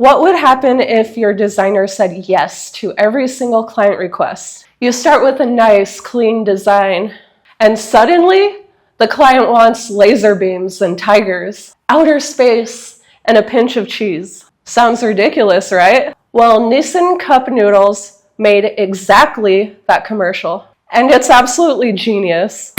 What would happen if your designer said yes to every single client request? You start with a nice, clean design, and suddenly the client wants laser beams and tigers, outer space, and a pinch of cheese. Sounds ridiculous, right? Well, Nissin Cup Noodles made exactly that commercial, and it's absolutely genius.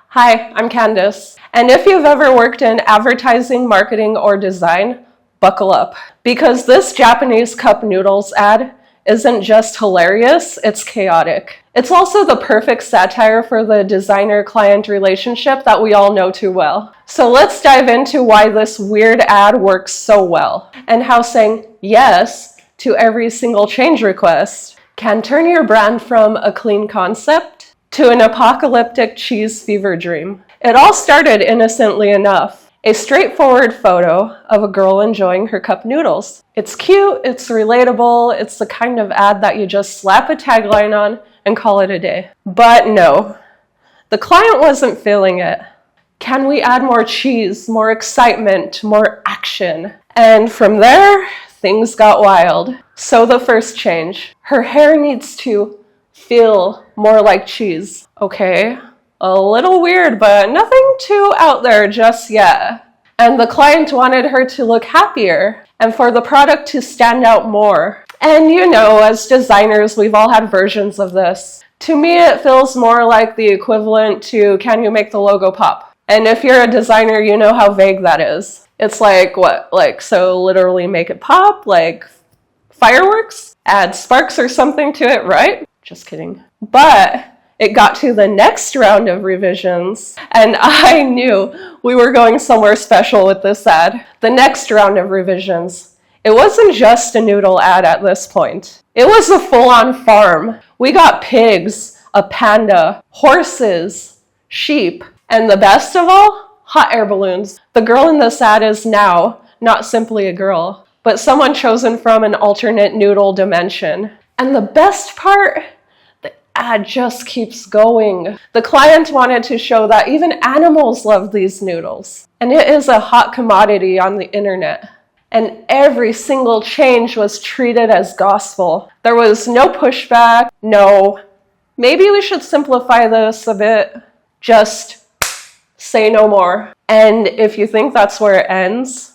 Hi, I'm Candace, and if you've ever worked in advertising, marketing, or design, buckle up. Because this Japanese cup noodles ad isn't just hilarious, it's chaotic. It's also the perfect satire for the designer-client relationship that we all know too well. So let's dive into why this weird ad works so well, and how saying yes to every single change request can turn your brand from a clean concept to an apocalyptic cheese fever dream. It all started innocently enough. A straightforward photo of a girl enjoying her cup noodles. It's cute, it's relatable, it's the kind of ad that you just slap a tagline on and call it a day. But no, the client wasn't feeling it. Can we add more cheese, more excitement, more action? And from there, things got wild. So the first change, her hair needs to feel more like cheese. Okay, a little weird, but nothing too out there just yet. And the client wanted her to look happier and for the product to stand out more. And you know, as designers, we've all had versions of this. To me, it feels more like the equivalent to, can you make the logo pop? And if you're a designer, you know how vague that is. It's like, what? Like, so literally make it pop? Like fireworks? Add sparks or something to it, right? Just kidding. But it got to the next round of revisions, and I knew we were going somewhere special with this ad. The next round of revisions. It wasn't just a noodle ad at this point. It was a full-on farm. We got pigs, a panda, horses, sheep, and the best of all, hot air balloons. The girl in this ad is now not simply a girl, but someone chosen from an alternate noodle dimension. And the best part, the ad just keeps going. The client wanted to show that even animals love these noodles. And it is a hot commodity on the internet. And every single change was treated as gospel. There was no pushback, no, maybe we should simplify this a bit, just say no more. And if you think that's where it ends,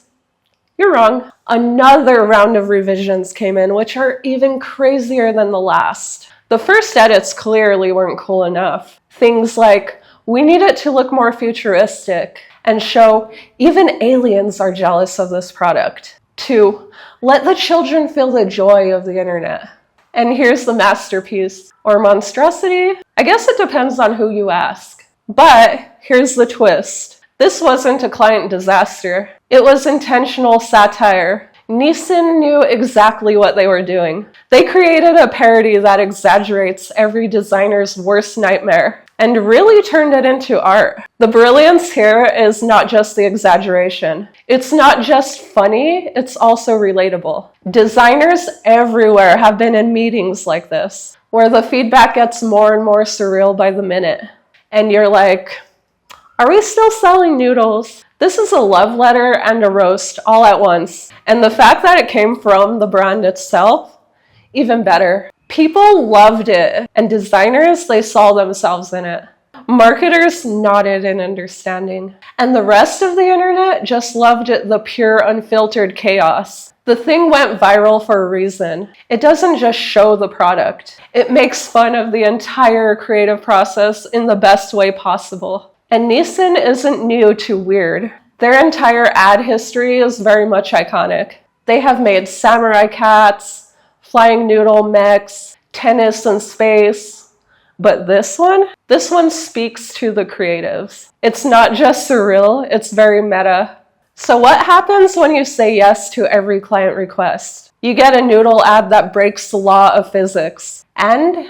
you're wrong. Another round of revisions came in, which are even crazier than the last. The first edits clearly weren't cool enough. Things like, we need it to look more futuristic and show even aliens are jealous of this product. 2, let the children feel the joy of the internet. And here's the masterpiece, or monstrosity. I guess it depends on who you ask. But here's the twist. This wasn't a client disaster. It was intentional satire. Nissin knew exactly what they were doing. They created a parody that exaggerates every designer's worst nightmare and really turned it into art. The brilliance here is not just the exaggeration. It's not just funny, it's also relatable. Designers everywhere have been in meetings like this, where the feedback gets more and more surreal by the minute. And you're like, are we still selling noodles? This is a love letter and a roast all at once. And the fact that it came from the brand itself, even better. People loved it, and designers, they saw themselves in it. Marketers nodded in understanding. And the rest of the internet just loved it, the pure, unfiltered chaos. The thing went viral for a reason. It doesn't just show the product. It makes fun of the entire creative process in the best way possible. And Nissin isn't new to weird. Their entire ad history is very much iconic. They have made samurai cats, flying noodle mechs, tennis in space. But this one speaks to the creatives. It's not just surreal, it's very meta. So what happens when you say yes to every client request? You get a noodle ad that breaks the law of physics and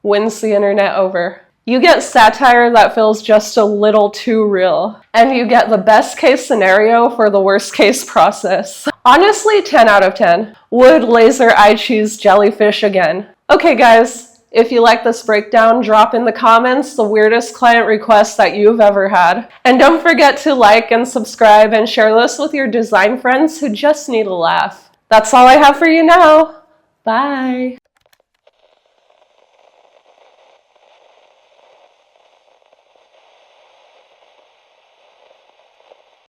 wins the internet over. You get satire that feels just a little too real. And you get the best case scenario for the worst case process. Honestly, 10 out of 10. Would laser eye cheese jellyfish again. Okay guys, If you like this breakdown, drop in the comments the weirdest client request that you've ever had. And don't forget to like and subscribe and share this with your design friends who just need a laugh. That's all I have for you now. Bye.